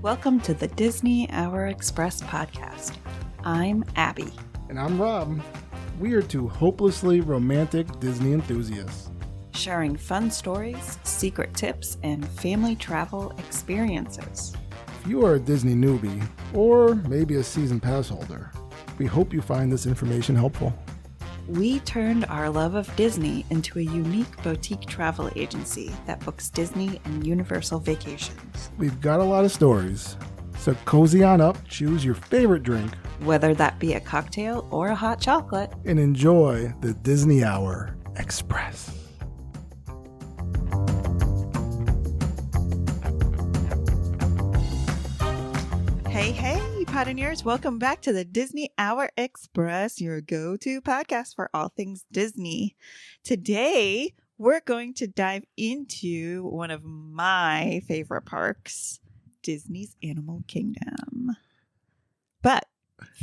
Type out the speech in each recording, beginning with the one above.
Welcome to the Disney Hour Express podcast. I'm Abbie. And I'm Rob. We are two hopelessly romantic Disney enthusiasts, Sharing fun stories, secret tips, and family travel experiences. If you are a Disney newbie, or maybe a season pass holder, we hope you find this information helpful. We turned our love of Disney into a unique boutique travel agency that books Disney and Universal vacations. We've got a lot of stories, so cozy on up, choose your favorite drink, Whether that be a cocktail or a hot chocolate, and enjoy the Disney Hour Express. Hey, Pioneers, welcome back to the Disney Hour Express, your go-to podcast for all things Disney. Today, we're going to dive into one of my favorite parks, Disney's Animal Kingdom. But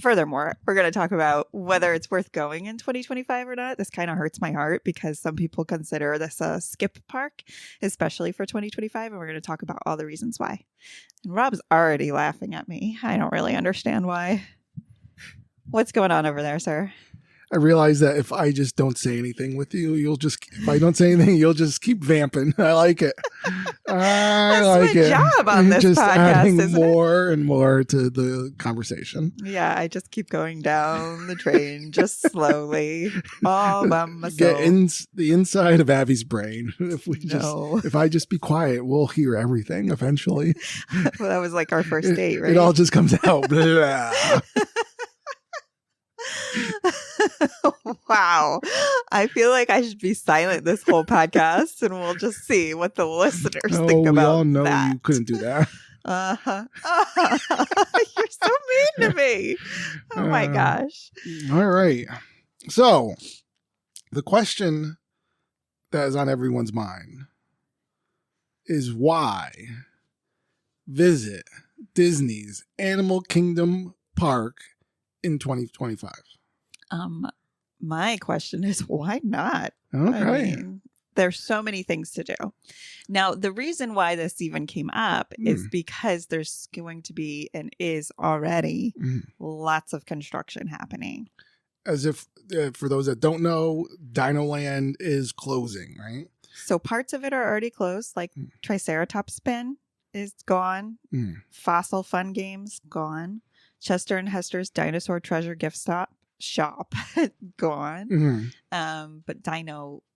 furthermore, we're going to talk about whether it's worth going in 2025 or not. This kind of hurts my heart because some people consider this a skip park, especially for 2025. And we're going to talk about all the reasons why. And Rob's already laughing at me. I don't really understand why. What's going on over there, sir? I realize that if I just don't say anything with you, if I don't say anything, you'll just keep vamping. I like it. That's my job on this just podcast, adding isn't more and more to the conversation. Yeah, I just keep going down the train, just slowly, all by myself. Get in the inside of Abby's brain. If I just be quiet, we'll hear everything eventually. Well, that was like our first date, right? It all just comes out. Blah. Wow. I feel like I should be silent this whole podcast and we'll just see what the listeners think about we all know that. You couldn't do that. You're so mean to me. Oh my gosh. All right. So the question that is on everyone's mind is why visit Disney's Animal Kingdom Park in 2025? My question is why not? Okay. I mean, there's so many things to do. Now, the reason why this even came up is because there's going to be and is already lots of construction happening. As if, for those that don't know, Dino Land is closing, right? So parts of it are already closed, like Triceratops Spin is gone. Fossil Fun Games, gone. Chester and Hester's Dinosaur Treasure Gift Shop gone. But Dinosaur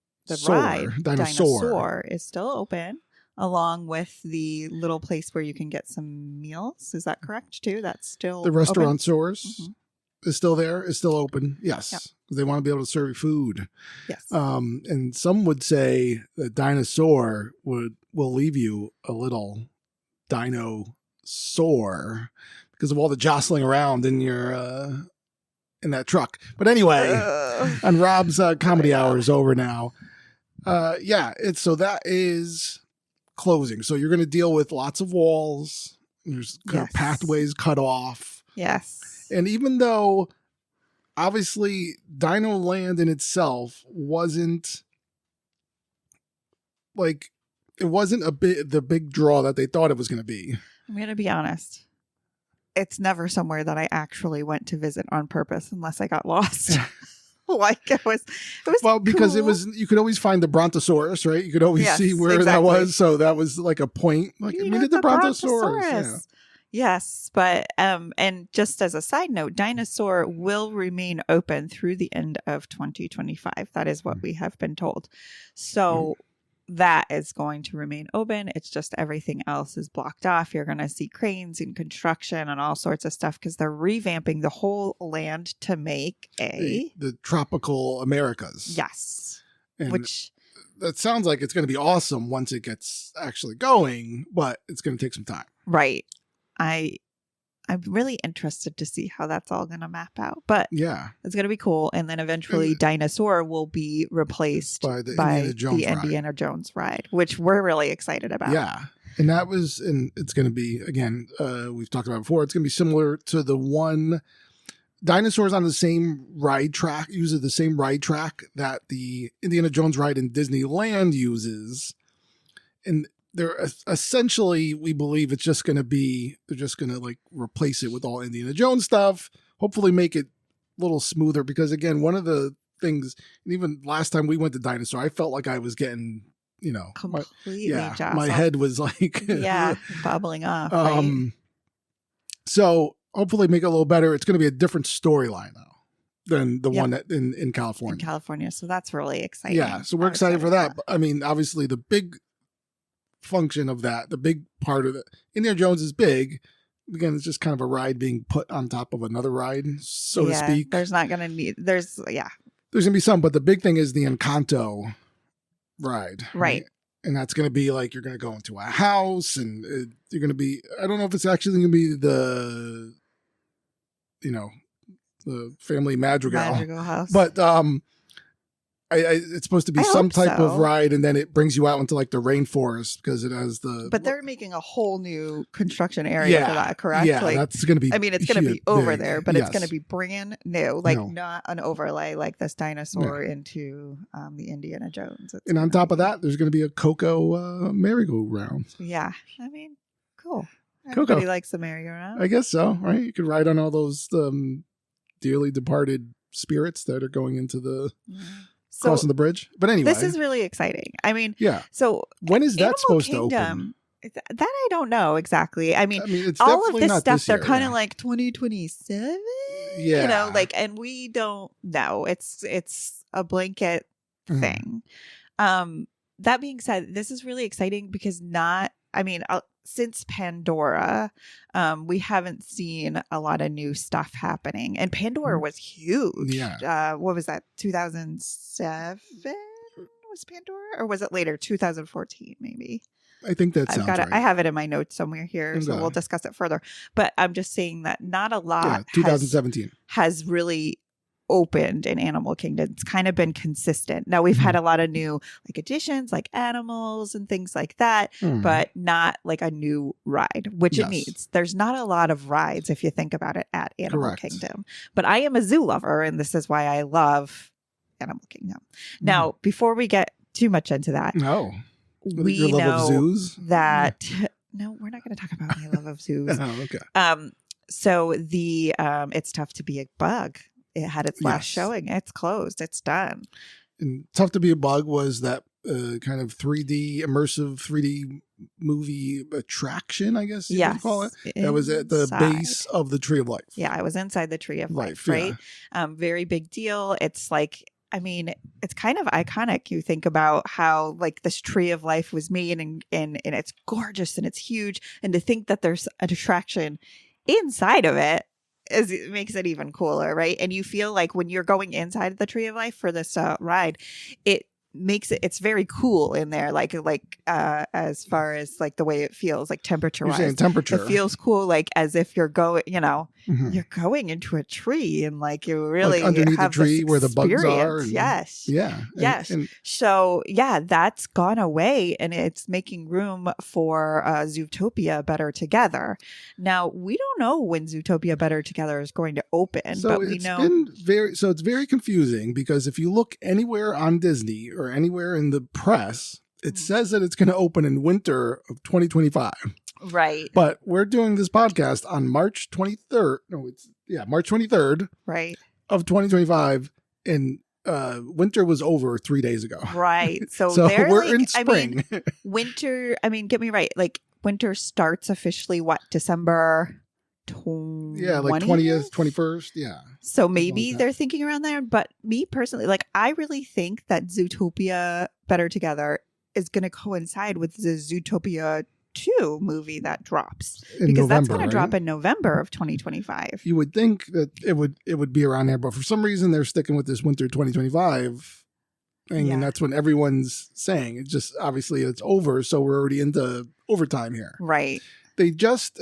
is still open, along with the little place where you can get some meals. Is that correct too? That's still the restaurant Soars is still there, is still open. Yes. Yep. They want to be able to serve you food. Yes. And some would say that Dinosaur will leave you a little dino sore because of all the jostling around in your in that truck. But anyway, on Rob's comedy hour is over now. So that is closing. So you're going to deal with lots of walls. There's pathways cut off. Yes. And even though obviously Dino Land in itself wasn't like, it wasn't the big draw that they thought it was going to be. I'm going to be honest. It's never somewhere that I actually went to visit on purpose unless I got lost. Like it was well, because cool. it was, you could always find the Brontosaurus, right? You could always see where that was. So that was like a point. Like, we did the Brontosaurus. Yeah. Yes. But, and just as a side note, Dinosaur will remain open through the end of 2025. That is what we have been told. So that is going to remain open. It's just everything else is blocked off. You're going to see cranes and construction and all sorts of stuff because they're revamping the whole land to make the tropical Americas. Yes. And which that sounds like it's going to be awesome once it gets actually going, but it's going to take some time. Right. I'm really interested to see how that's all going to map out. But yeah, it's going to be cool. And then eventually Dinosaur will be replaced by the Indiana Jones ride, which we're really excited about. Yeah. And it's going to be, again, we've talked about before, it's going to be similar to the one Dinosaurs on the same ride track, uses the same ride track that the Indiana Jones ride in Disneyland uses. And they're essentially, we believe it's just going to be, they're just going to like replace it with all Indiana Jones stuff, hopefully make it a little smoother, because again, one of the things, and even last time we went to Dinosaur, I felt like I was getting, completely jostled. my head was like, bubbling off. Right? So hopefully make it a little better. It's going to be a different storyline now than the one that in California. In California. So that's really exciting. Yeah. So we're excited for that. But, I mean, obviously the big function of that, the big part of it, Indiana Jones is big. Again, it's just kind of a ride being put on top of another ride, so to speak. There's not going to be, there's going to be some, but the big thing is the Encanto ride. Right. And that's going to be like, you're going to go into a house and you're going to be, I don't know if it's actually going to be the family Madrigal house. But it's supposed to be some type of ride, and then it brings you out into like the rainforest because it has the. But they're making a whole new construction area for that, correct? Yeah, that's going to be. I mean, it's going to be over there, but it's going to be brand new, like not an overlay like this dinosaur into the Indiana Jones. And on top of that, there's going to be a Coco merry-go-round. Yeah, I mean, cool. Coco. Everybody likes the merry-go-round. I guess so, right? You could ride on all those dearly departed spirits that are going into the. Crossing the bridge. But anyway. This is really exciting. I mean, so when is that Animal supposed Kingdom, to open? That I don't know exactly. I mean it's all of this not stuff, this they're year, kind of like 2027. Yeah. And we don't know. It's a blanket thing. That being said, this is really exciting because since Pandora, we haven't seen a lot of new stuff happening. And Pandora was huge. Yeah. What was that? 2007 was Pandora? Or was it later? 2014, maybe. I think that sounds right. I have it in my notes somewhere here, so we'll discuss it further. But I'm just saying that not a lot 2017 has really opened in Animal Kingdom. It's kind of been consistent. Now we've had a lot of new like additions, like animals and things like that, but not like a new ride, which it needs. There's not a lot of rides if you think about it at Animal Kingdom. But I am a zoo lover, and this is why I love Animal Kingdom. Now, before we get too much into that, we know of zoos? That no, we're not going to talk about my love of zoos. Oh, okay. So the it's tough to be a bug. It had its last showing. It's closed. It's done. And Tough to Be a Bug was that kind of 3D, immersive 3D movie attraction, I guess you could call it. That was at the base of the Tree of Life. Yeah, I was inside the Tree of Life, right? Very big deal. It's like, I mean, it's kind of iconic. You think about how like this Tree of Life was made and it's gorgeous and it's huge. And to think that there's an attraction inside of it, it makes it even cooler, right? And you feel like when you're going inside the Tree of Life for this ride, it makes it's very cool in there, like as far as like the way it feels, like temperature wise. You're saying temperature. It feels cool, like as if you're going, you're going into a tree and like you really like underneath have the tree where the bugs are. And, yes. Yeah. Yes. So that's gone away, and it's making room for Zootopia Better Together. Now we don't know when Zootopia Better Together is going to open, so but we know it's very confusing because if you look anywhere on Disney or anywhere in the press, it says that it's going to open in winter of 2025. Right. But we're doing this podcast on March 23rd. March 23rd. Right. Of 2025. And winter was over 3 days ago. Right. So we're like, in spring. I mean, winter, get me right. Like winter starts officially December 20th? Yeah, like 20th, 21st. Yeah. So maybe they're thinking around there. But me personally, like I really think that Zootopia Better Together is going to coincide with the Zootopia 2 movie that drops because that's going to drop in November of 2025. You would think that it would be around there, but for some reason they're sticking with this winter 2025 thing, and that's what everyone's saying. It's just obviously it's over, so we're already into overtime here. Right. They just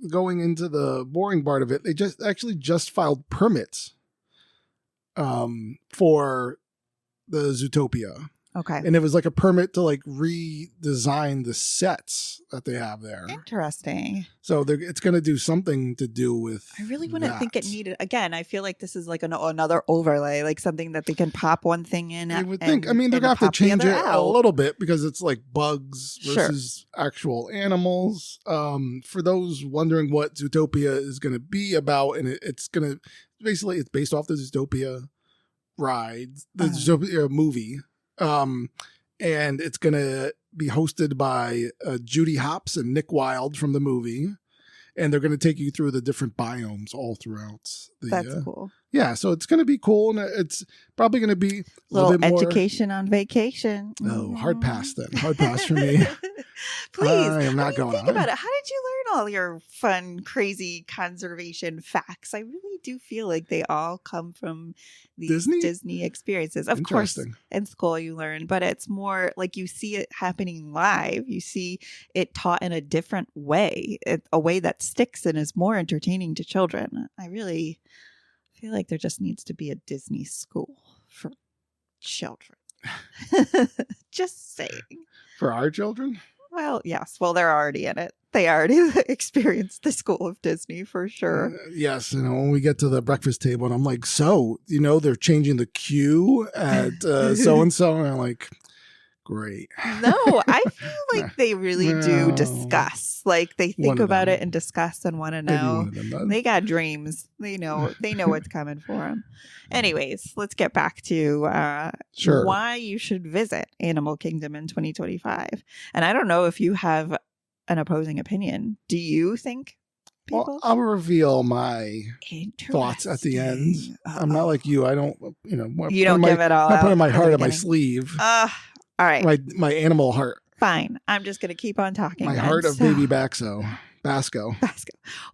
going into the boring part of it. They just filed permits for the Zootopia. Okay. And it was like a permit to like redesign the sets that they have there. Interesting. So it's going to do something to do with I really wouldn't think it needed. Again, I feel like this is like another overlay, like something that they can pop one thing in. I would think. I mean, they're going to have to change it a little bit because it's like bugs versus actual animals. For those wondering what Zootopia is going to be about, and it's going to basically, it's based off the Zootopia ride, the Zootopia movie. And it's going to be hosted by Judy Hopps and Nick Wilde from the movie. And they're going to take you through the different biomes all throughout. That's cool. Yeah, so it's going to be cool. And it's probably going to be a little bit more education on vacation. Oh, hard pass then. Hard pass for me. Please. I am not going on. Think about it. How did you learn all your fun, crazy conservation facts? I really do feel like they all come from these Disney experiences. Of course, in school you learn, but it's more like you see it happening live. You see it taught in a different way, a way that sticks and is more entertaining to children. I really feel like there just needs to be a Disney school for children. Just saying. For our children? Well, yes. Well, they're already in it. They already experienced the school of Disney for sure. Yes. You know, when we get to the breakfast table and I'm like, so, you know, they're changing the queue at so-and-so. And I'm like, great. No, I feel like they really do discuss. Like they think about it and discuss and want to know. They got dreams. They know what's coming for them. Anyways, let's get back to why you should visit Animal Kingdom in 2025. And I don't know if you have an opposing opinion. Do you think people? Well, I'll reveal my thoughts at the end. I'm not like you. I don't, you don't give it all out. I'm putting my heart on my sleeve. All right. My animal heart. Fine. I'm just going to keep on talking. My heart of baby Basco.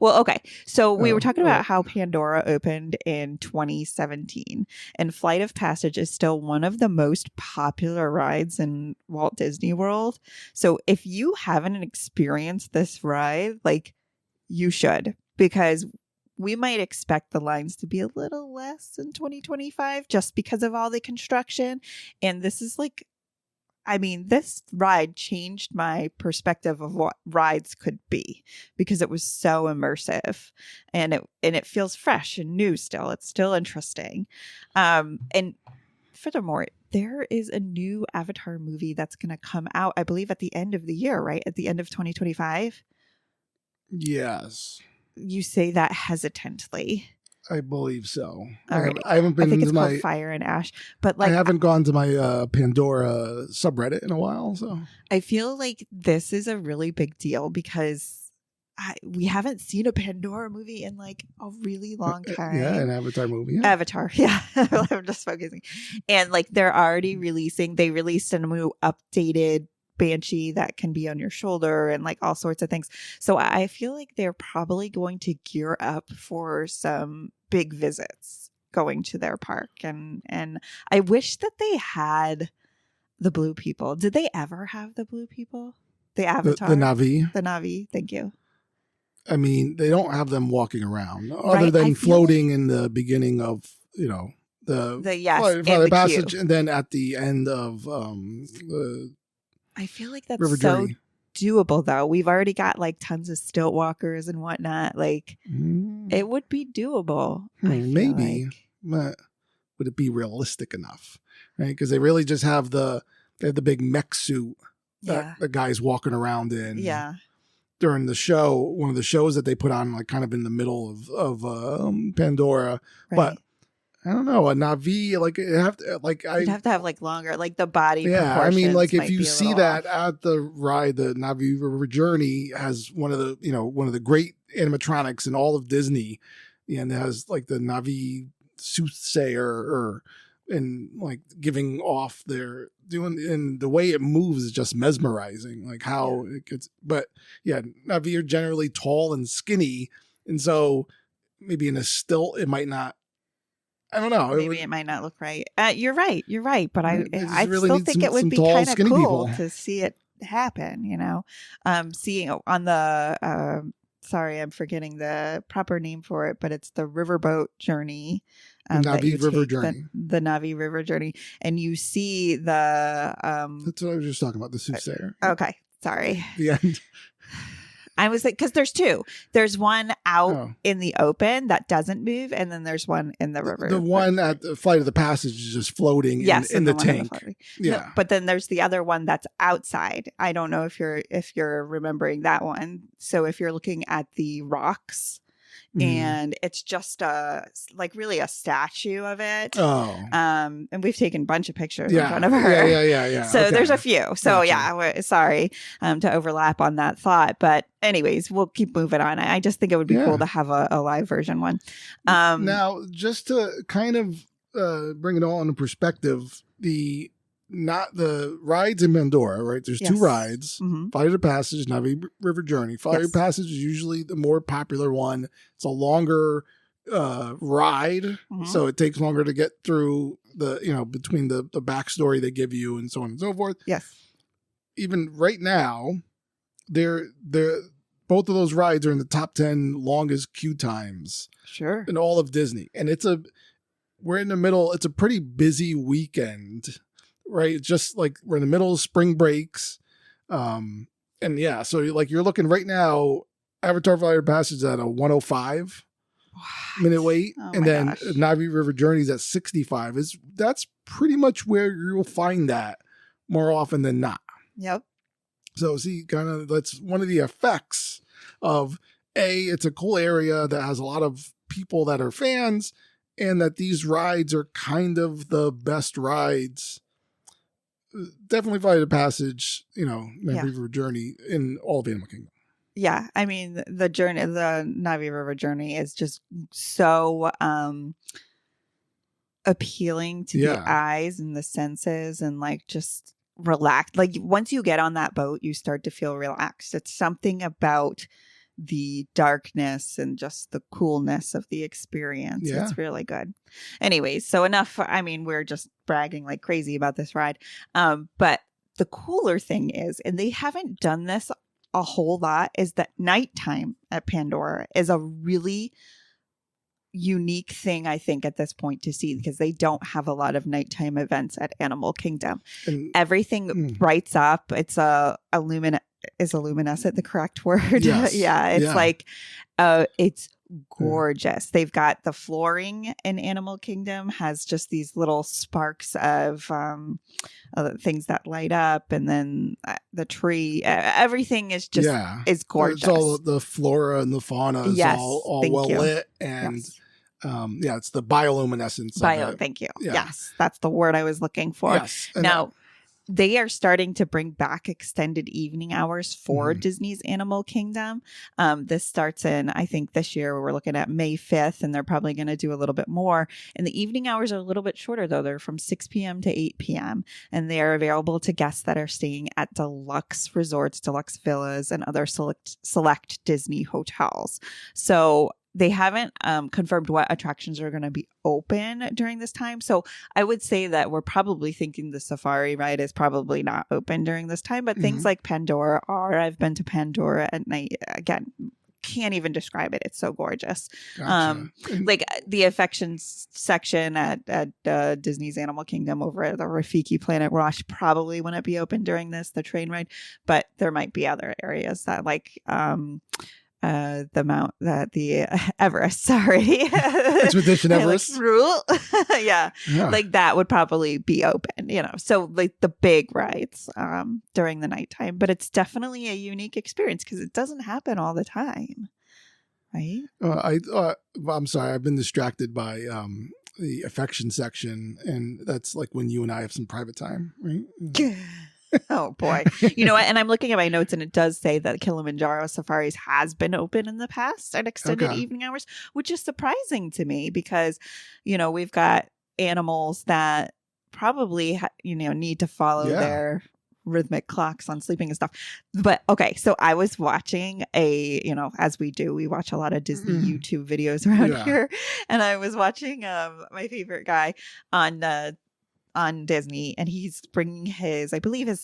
Well, okay. So we were talking about how Pandora opened in 2017, and Flight of Passage is still one of the most popular rides in Walt Disney World. So if you haven't experienced this ride, like you should, because we might expect the lines to be a little less in 2025 just because of all the construction. And this is like, I mean, this ride changed my perspective of what rides could be because it was so immersive and it feels fresh and new still. It's still interesting. And furthermore, there is a new Avatar movie that's going to come out, I believe, at the end of the year, right? At the end of 2025? Yes. You say that hesitantly. I believe so. All right. I haven't been. I think it's called Fire and Ash, but like I haven't gone to my Pandora subreddit in a while. So I feel like this is a really big deal because we haven't seen a Pandora movie in like a really long time. Yeah, an Avatar movie. Yeah. Avatar, yeah. I'm just focusing, and like they're already releasing. They released a new updated Banshee that can be on your shoulder and like all sorts of things. So I feel like they're probably going to gear up for some big visits going to their park. And I wish that they had the blue people. Did they ever have the blue people? The Avatar? The Na'vi. The Na'vi, thank you. I mean, they don't have them walking around other than floating in the beginning of, the Flight of Passage. Queue. And then at the end of I feel like that's River so Journey. Doable, though. We've already got like tons of stilt walkers and whatnot. Like, it would be doable. Maybe, but would it be realistic enough? Right? Because they really just have the big mech suit that the guy's walking around in. Yeah. During the show, one of the shows that they put on, like kind of in the middle of Pandora, right. But. I don't know, a Na'vi, like you'd have to have like longer, like the body. Yeah, I mean, like if you see that at the ride, the Na'vi River Journey has one of the great animatronics in all of Disney, and it has like the Na'vi soothsayer and like giving off their and the way it moves is just mesmerizing, like how it gets. But yeah, Na'vi are generally tall and skinny, and so maybe in a stilt it might not. I don't know. Maybe it might not look right. You're right. But I really still think it would be kind of cool to see it happen. Seeing on the sorry, I'm forgetting the proper name for it, but it's the riverboat journey Navi that you River take Journey. the Navi River journey, and you see the That's what I was just talking about, the soothsayer. okay, sorry. The end. I was like, because there's two. There's one out Oh. in the open that doesn't move, and then there's one in the river. The one at the Flight of the Passage is just floating in the tank. No, but then there's the other one that's outside. I don't know if you're remembering that one. So if you're looking at the rocks, and it's just really a statue of it. Oh. And we've taken a bunch of pictures in front of her. Yeah. So there's a few. So Gotcha. we're sorry to overlap on that thought. But anyways, we'll keep moving on. I just think it would be cool to have a live version one. Now, just to kind of bring it all into perspective, not the rides in Pandora, right? There's two rides, Flight of the Passage, Navi River Journey. Flight of the Passage is usually the more popular one. It's a longer ride, so it takes longer to get through between the backstory they give you and so on and so forth. Yes. Even right now, they're both of those rides are in the top 10 longest queue times in all of Disney. And we're in the middle, it's a pretty busy weekend. Right, it's just like we're in the middle of spring breaks, and so you're looking right now. Avatar Flight of Passage is at a 105 minute wait, and then Navi River Journey is at 65. That's pretty much where you'll find that more often than not. Yep. So that's one of the effects of it's a cool area that has a lot of people that are fans, and that these rides are kind of the best rides. Definitely Flight of the Passage, Navi River Journey in all of Animal Kingdom. Yeah, I mean the Navi River Journey is just so appealing to the eyes and the senses, and just relaxed. Like once you get on that boat, you start to feel relaxed. It's something about the darkness and just the coolness of the experience. Yeah. It's really good. Anyways, so enough. I mean, we're just bragging like crazy about this ride. But the cooler thing is, and they haven't done this a whole lot, is that nighttime at Pandora is a really unique thing, I think, at this point to see, because they don't have a lot of nighttime events at Animal Kingdom. And everything brights up. It's is luminescent the correct word? Yes. It's gorgeous. They've got the flooring in Animal Kingdom has just these little sparks of things that light up, and then the tree. Everything is just is gorgeous. It's all the flora and the fauna is all well lit, and it's the bioluminescence. Thank you. Yeah. Yes, that's the word I was looking for. Yes. Now, they are starting to bring back extended evening hours for Disney's Animal Kingdom. This starts in, I think this year we're looking at May 5th, and they're probably going to do a little bit more. And the evening hours are a little bit shorter, though. They're from 6 p.m. to 8 p.m. And they are available to guests that are staying at deluxe resorts, deluxe villas, and other select Disney hotels. So they haven't confirmed what attractions are going to be open during this time. So I would say that we're probably thinking the safari ride is probably not open during this time, but things like Pandora are. I've been to Pandora at night. Again, can't even describe it. It's so gorgeous. Gotcha. Like the affections section at Disney's Animal Kingdom over at the Rafiki Planet Wash probably wouldn't be open during the train ride, but there might be other areas that the Everest, sorry. Expedition Everest. Yeah. Like that would probably be open, so like the big rides during the nighttime, but it's definitely a unique experience because it doesn't happen all the time. Right. I'm sorry. I've been distracted by the affection section, and that's like when you and I have some private time, right? Oh boy. You know what? And I'm looking at my notes, and it does say that Kilimanjaro Safaris has been open in the past at extended evening hours, which is surprising to me because, we've got animals that probably, need to follow their rhythmic clocks on sleeping and stuff. But okay, so I was watching as we do, we watch a lot of Disney YouTube videos around here. And I was watching my favorite guy on Disney, and he's bringing his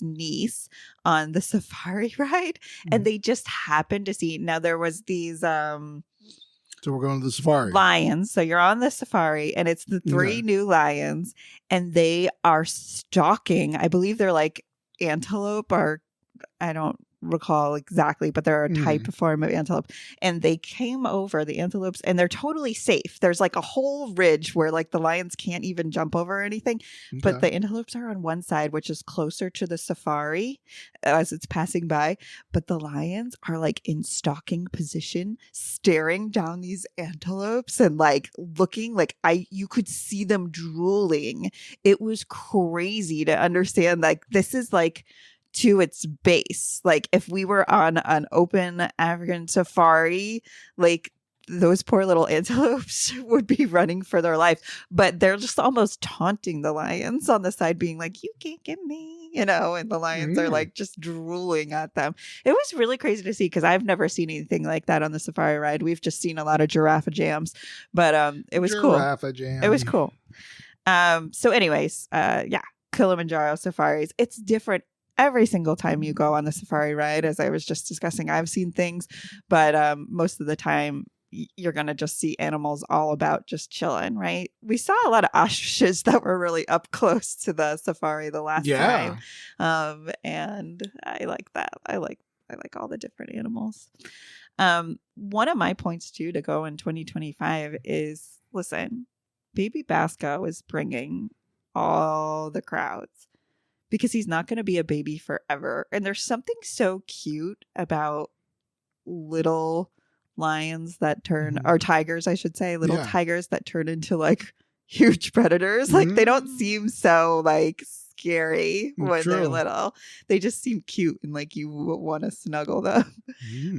niece on the safari ride, and they just happened to see. Now there was these So we're going to the safari. lions. So you're on the safari, and it's the 3 new lions, and they are stalking. I believe they're like antelope, or I don't recall exactly, but they're a type of form of antelope. And they came over the antelopes, and they're totally safe. There's like a whole ridge where like the lions can't even jump over or anything. Okay. But the antelopes are on one side, which is closer to the safari as it's passing by. But the lions are like in stalking position, staring down these antelopes and like looking like you could see them drooling. It was crazy to understand like this is like to its base. Like if we were on an open African safari, like those poor little antelopes would be running for their life, but they're just almost taunting the lions on the side, being like, you can't get me, and the lions are like just drooling at them. It was really crazy to see, because I've never seen anything like that on the safari ride. We've just seen a lot of giraffe jams, but it was cool. Jam. It was cool. So anyways, Kilimanjaro safaris, it's different every single time you go on the safari ride. As I was just discussing, I've seen things, but most of the time you're going to just see animals all about just chilling, right? We saw a lot of ostriches that were really up close to the safari the last time. And I like that. I like all the different animals. One of my points too to go in 2025 is, listen, Baby Basco is bringing all the crowds, because he's not going to be a baby forever. And there's something so cute about little lions that turn, or tigers, I should say, little tigers that turn into like huge predators. Like they don't seem so like scary when they're little. They just seem cute and like you want to snuggle them.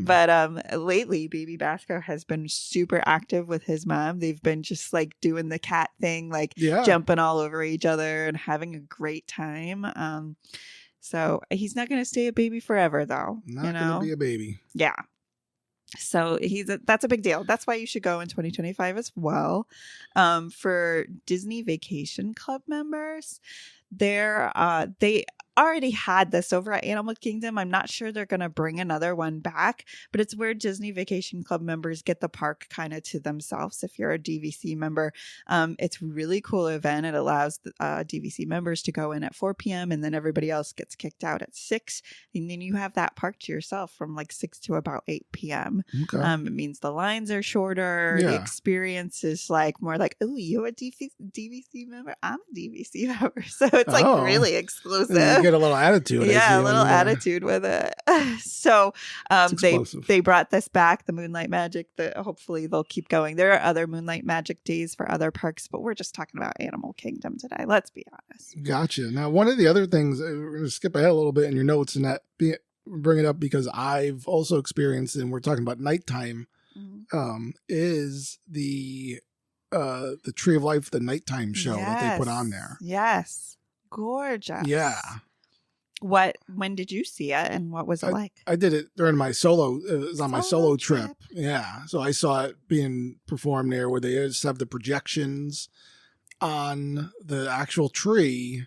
But lately Baby Basco has been super active with his mom. They've been just like doing the cat thing, like jumping all over each other and having a great time. So he's not going to stay a baby forever though. Not going to be a baby. Yeah. So that's a big deal. That's why you should go in 2025 as well. For Disney Vacation Club members, they already had this over at Animal Kingdom. I'm not sure they're going to bring another one back, but it's where Disney Vacation Club members get the park kind of to themselves. If you're a DVC member, it's a really cool event. It allows DVC members to go in at 4 p.m. and then everybody else gets kicked out at 6. And then you have that park to yourself from like 6 to about 8 p.m. Okay. It means the lines are shorter. The experience is like more like, oh, you're a DVC member? I'm a DVC member. So it's like really exclusive. You get a little attitude. Yeah, a little attitude with it. So they brought this back, the Moonlight Magic. Hopefully they'll keep going. There are other Moonlight Magic days for other parks, but we're just talking about Animal Kingdom today. Let's be honest. Gotcha. Now, one of the other things, we're going to skip ahead a little bit in your notes and bring it up because I've also experienced, and we're talking about nighttime, is the Tree of Life, the nighttime show that they put on there. Yes. Gorgeous. Yeah. When did you see it and what was it like? I did it during my it was on my solo trip. Yeah. So I saw it being performed there, where they just have the projections on the actual tree,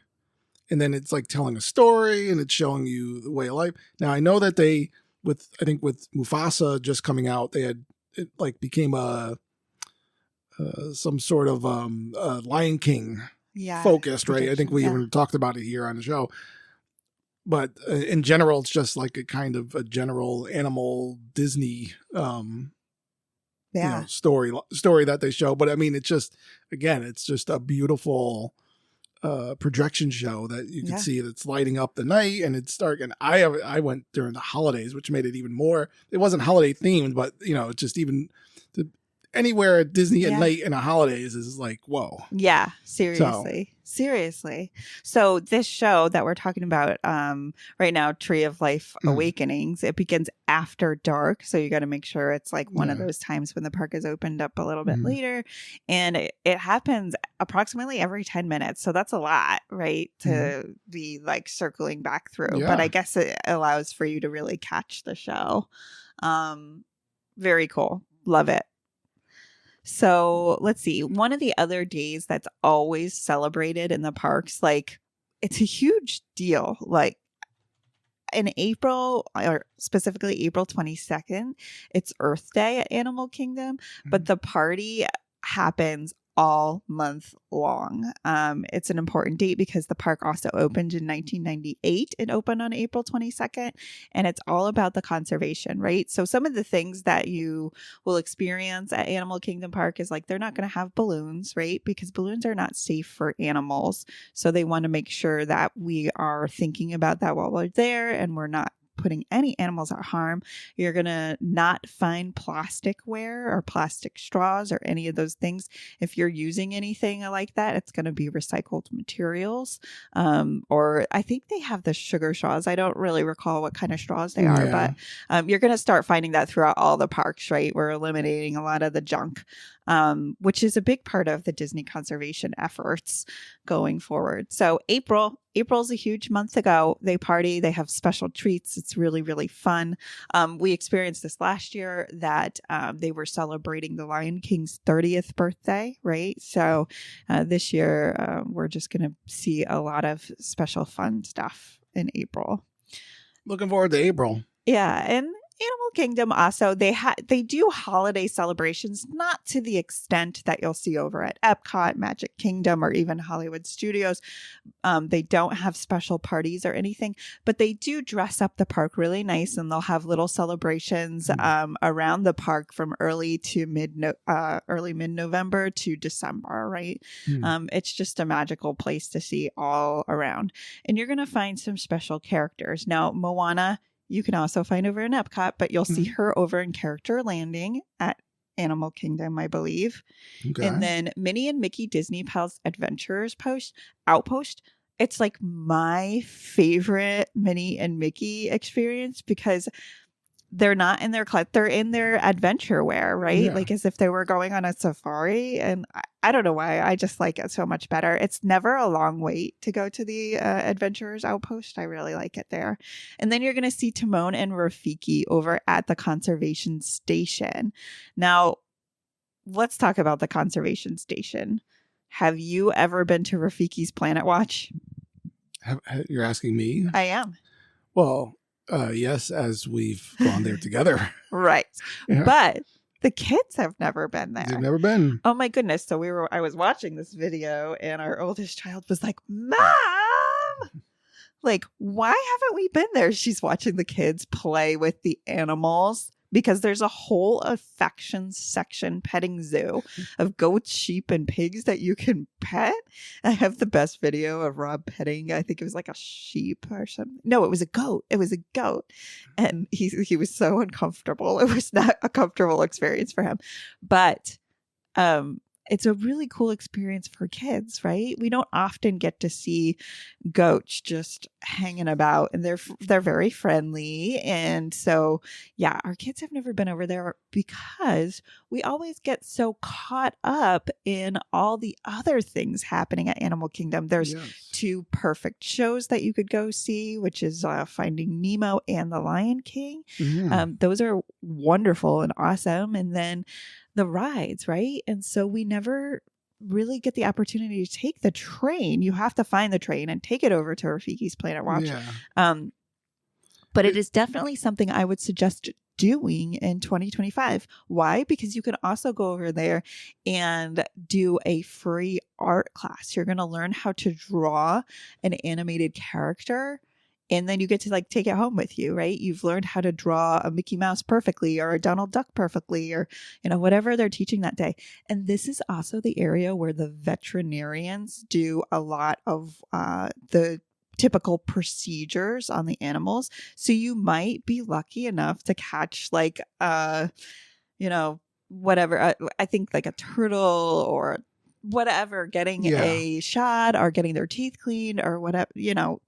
and then it's like telling a story and it's showing you the way of life. Now I know that with Mufasa just coming out, it became some sort of Lion King focused, right? I think we even talked about it here on the show. But in general, it's just like a kind of a general animal Disney story that they show. But I mean, it's just a beautiful projection show that you can see that's lighting up the night, and it's dark. And I went during the holidays, which made it even more. It wasn't holiday themed, but it's just even anywhere at Disney at night in the holidays is like, whoa. Yeah, seriously. So this show that we're talking about right now, Tree of Life Awakenings, it begins after dark. So you got to make sure it's like one of those times when the park is opened up a little bit later. And it happens approximately every 10 minutes. So that's a lot, right? To be like circling back through. Yeah. But I guess it allows for you to really catch the show. Very cool. Love it. So let's see. One of the other days that's always celebrated in the parks, like it's a huge deal. Like in April, or specifically April 22nd, it's Earth Day at Animal Kingdom, but the party happens all month long. It's an important date because the park also opened in 1998. It opened on April 22nd, and it's all about the conservation, right? So some of the things that you will experience at Animal Kingdom Park is like they're not going to have balloons, right? Because balloons are not safe for animals. So they want to make sure that we are thinking about that while we're there and we're not putting any animals at harm. You're going to not find plasticware or plastic straws or any of those things. If you're using anything like that, it's going to be recycled materials. Or I think they have the sugar straws. I don't really recall what kind of straws they are, but you're going to start finding that throughout all the parks, right? We're eliminating a lot of the junk, which is a big part of the Disney conservation efforts going forward. So April's a huge month to go. They party, they have special treats. It's really, really fun. We experienced this last year that they were celebrating the Lion King's 30th birthday, right? So this year, we're just going to see a lot of special fun stuff in April. Looking forward to April. Yeah, and Animal Kingdom also, they do holiday celebrations, not to the extent that you'll see over at Epcot, Magic Kingdom, or even Hollywood Studios. They don't have special parties or anything, but they do dress up the park really nice, and they'll have little celebrations around the park from early mid-November to December, right? It's just a magical place to see all around. And you're going to find some special characters. Now, Moana, you can also find over in Epcot, but you'll see her over in Character Landing at Animal Kingdom, I believe. Okay. And then Minnie and Mickey Disney Pals Adventures Outpost. It's like my favorite Minnie and Mickey experience because they're not in they're in their adventure wear, right? Yeah. Like as if they were going on a safari. And I don't know why. I just like it so much better. It's never a long wait to go to the Adventurers Outpost. I really like it there. And then you're going to see Timon and Rafiki over at the Conservation Station. Now, let's talk about the Conservation Station. Have you ever been to Rafiki's Planet Watch? You're asking me? I am. Well, yes, as we've gone there together. Right. Yeah. But the kids have never been there. They've never been. Oh my goodness. So I was watching this video and our oldest child was like, Mom, like, why haven't we been there? She's watching the kids play with the animals because there's a whole affection section petting zoo of goats, sheep, and pigs that you can pet. I have the best video of Rob petting. I think it was like a sheep or something. No, it was a goat. It was a goat. And he was so uncomfortable. It was not a comfortable experience for him. But it's a really cool experience for kids, right? We don't often get to see goats just hanging about, and they're very friendly. And so, yeah, our kids have never been over there because we always get so caught up in all the other things happening at Animal Kingdom. There's two perfect shows that you could go see, which is Finding Nemo and The Lion King. Those are wonderful and awesome. And then the rides, right? And so we never really get the opportunity to take the train. You have to find the train and take it over to Rafiki's Planet Watch. Yeah. But it is definitely something I would suggest doing in 2025. Why? Because you can also go over there and do a free art class. You're going to learn how to draw an animated character. And then you get to like take it home with you, right? You've learned how to draw a Mickey Mouse perfectly or a Donald Duck perfectly or, whatever they're teaching that day. And this is also the area where the veterinarians do a lot of the typical procedures on the animals. So you might be lucky enough to catch like, whatever, I think like a turtle or whatever, getting a shot or getting their teeth cleaned or whatever,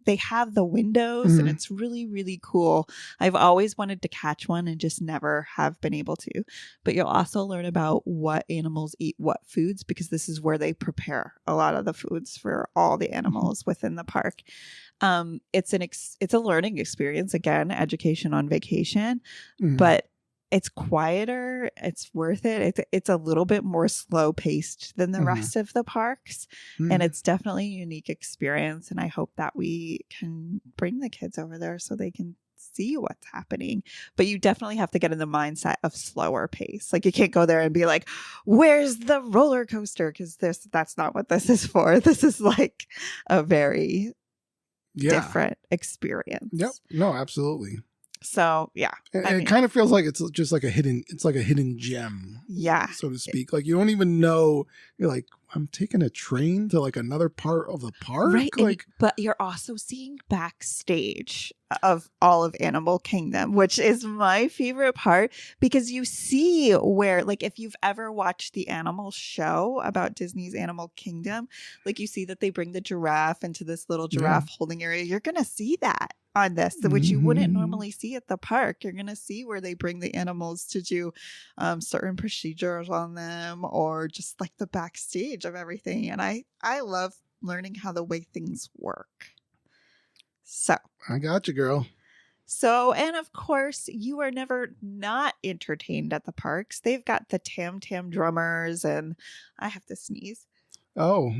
they have the windows and it's really, really cool. I've always wanted to catch one and just never have been able to. But you'll also learn about what animals eat what foods because this is where they prepare a lot of the foods for all the animals within the park. It's a learning experience, again, education on vacation, but it's quieter. It's worth it. It's a little bit more slow paced than the Mhm. rest of the parks. Mhm. And it's definitely a unique experience. And I hope that we can bring the kids over there so they can see what's happening. But you definitely have to get in the mindset of slower pace. Like you can't go there and be like, where's the roller coaster? Because that's not what this is for. This is like a very different experience. Yep. No, absolutely. So yeah. And it kind of feels like it's just like a hidden gem. Yeah. So to speak. Like you don't even know, you're like, I'm taking a train to like another part of the park. Right. Like, but you're also seeing backstage of all of Animal Kingdom, which is my favorite part because you see where, like, if you've ever watched the animal show about Disney's Animal Kingdom, like you see that they bring the giraffe into this little giraffe holding area. You're going to see that on this, which you wouldn't normally see at the park. You're going to see where they bring the animals to do certain procedures on them or just like the backstage of everything. And I love learning how the way things work. So I got you, girl. So, and of course, you are never not entertained at the parks. They've got the Tam Tam drummers, and I have to sneeze. Oh.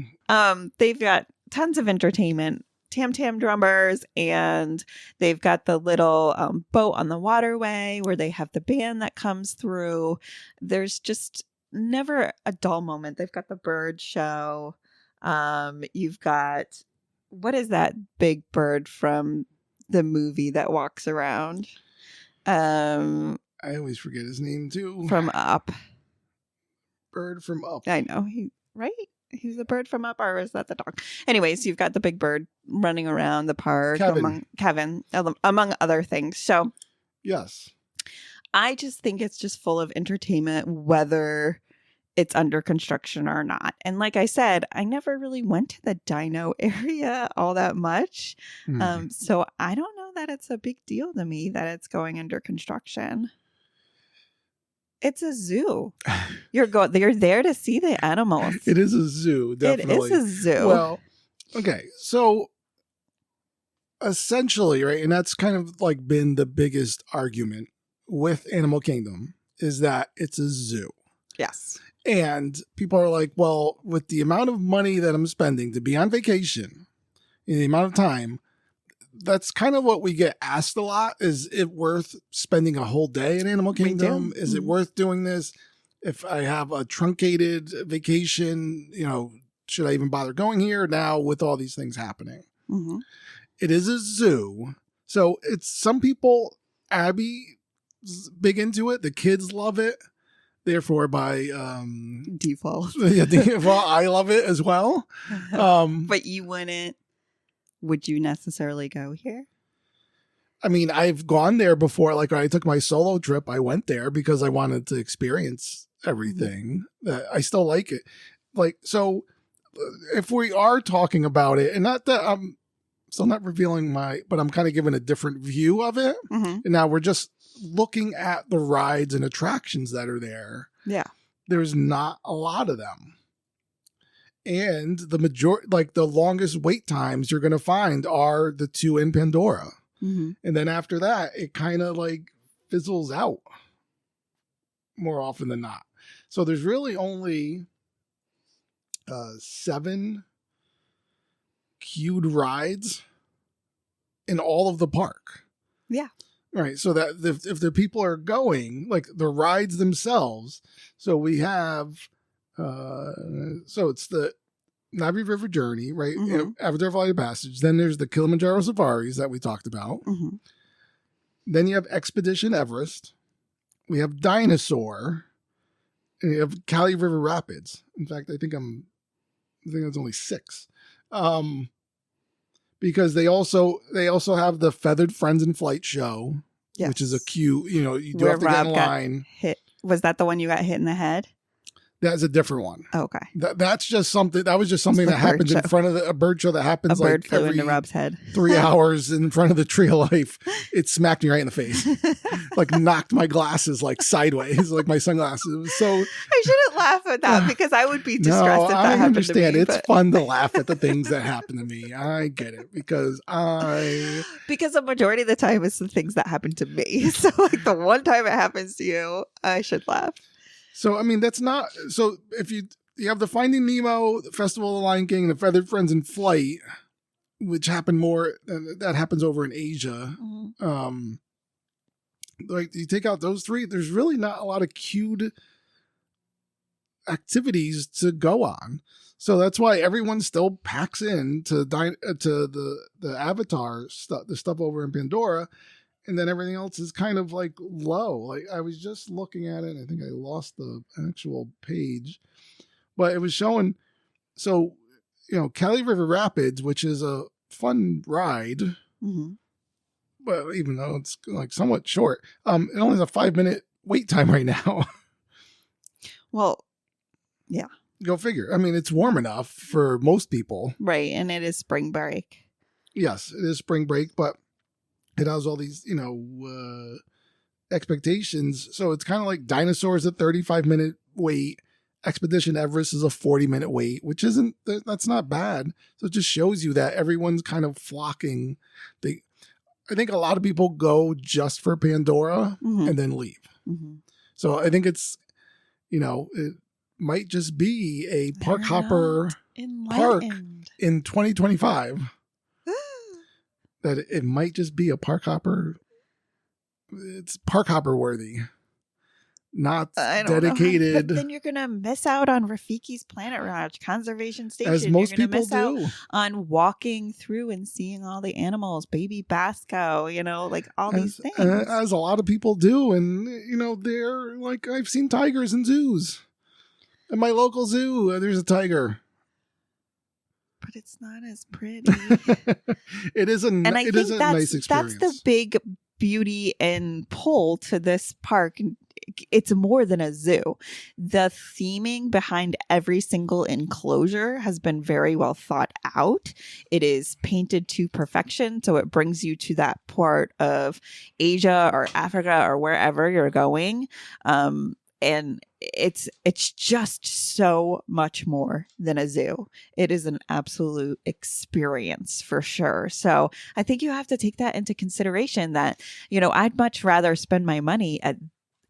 They've got tons of entertainment. Tam Tam drummers, and they've got the little boat on the waterway where they have the band that comes through. There's just never a dull moment. They've got the bird show. You've got, what is that big bird from the movie that walks around? I always forget his name too. From Up. Bird from Up. I know. Right? He's the bird from Up, or is that the dog? Anyways, you've got the big bird running around the park. Kevin, among other things. So, yes. I just think it's just full of entertainment, whether it's under construction or not. And like I said, I never really went to the dino area all that much. So I don't know that it's a big deal to me that it's going under construction. It's a zoo. You're there to see the animals. It is a zoo, definitely. It is a zoo. Well, okay. So essentially, right, and that's kind of like been the biggest argument with Animal Kingdom is that it's a zoo. Yes. And people are like, well, with the amount of money that I'm spending to be on vacation in the amount of time, that's kind of what we get asked a lot. Is it worth spending a whole day in Animal Kingdom? Is it worth doing this? If I have a truncated vacation, should I even bother going here now with all these things happening? Mm-hmm. It is a zoo. So it's some people, Abbie's big into it. The kids love it. Therefore, by default, I love it as well. But you wouldn't. Would you necessarily go here? I mean, I've gone there before. Like when I took my solo trip, I went there because I wanted to experience everything. I still like it. Like, so if we are talking about it, and not that I'm still not revealing but I'm kind of giving a different view of it. Mm-hmm. And now we're just looking at the rides and attractions that are there. Yeah. There's not a lot of them. And the majority, like the longest wait times you're going to find are the two in Pandora. Mm-hmm. And then after that, it kind of like fizzles out more often than not. So there's really only 7 queued rides in all of the park. Yeah. Right. So that if the people are going, like the rides themselves, so we have, so it's the Navi River Journey, right? Mm-hmm. Avatar Flight of Passage. Then there's the Kilimanjaro Safaris that we talked about. Mm-hmm. Then you have Expedition Everest. We have Dinosaur. And you have Cali River Rapids. In fact, I think that's only 6. Because they also have the Feathered Friends in Flight show, which is a queue. You do have to get in line. Was that the one you got hit in the head? That's a different one. Okay. That's just something. That was just something the that happens bird in show. front of a bird show that happens A bird like flew every into Rob's head. 3 hours in front of the Tree of Life. It smacked me right in the face. Like knocked my glasses like sideways, like my sunglasses. It was so. I shouldn't laugh at that because I would be distressed No, if that I happened understand. to me. It's fun to laugh at the things that happen to me. I get it because the majority of the time it's the things that happen to me. So like the one time it happens to you, I should laugh. So I mean that's not so. If you have the Finding Nemo, the Festival of the Lion King, the Feathered Friends in Flight, which happen more. That happens over in Asia. Mm-hmm. Like you take out those three, there's really not a lot of queued activities to go on. So that's why everyone still packs in to the Avatar stuff, the stuff over in Pandora, and then everything else is kind of like low. Like I was just looking at it, I think I lost the actual page, but it was showing. So Cali River Rapids, which is a fun ride, Mm-hmm. but even though it's like somewhat short, it only has a 5-minute wait time right now. Well, yeah. Go figure. I mean, it's warm enough for most people. Right. And it is spring break. Yes, it is spring break, but it has all these, expectations. So it's kind of like Dinosaurs, a 35-minute wait. Expedition Everest is a 40-minute wait, which that's not bad. So it just shows you that everyone's kind of flocking. I think a lot of people go just for Pandora Mm-hmm. and then leave. Mm-hmm. So I think it's, it might just be a park hopper park in 2025. That it might just be a park hopper. It's park hopper worthy, not dedicated. But then you're gonna miss out on Rafiki's Planet Ranch Conservation Station. As most you're gonna people miss do. out on walking through and seeing all the animals, baby Basco, like all these things. As a lot of people do, and they're like, I've seen tigers in zoos. At my local zoo, there's a tiger. But it's not as pretty. It is a nice experience. That's the big beauty and pull to this park. It's more than a zoo. The theming behind every single enclosure has been very well thought out. It is painted to perfection, so it brings you to that part of Asia or Africa or wherever you're going. And it's just so much more than a zoo. It is an absolute experience for sure. So I think you have to take that into consideration that, I'd much rather spend my money at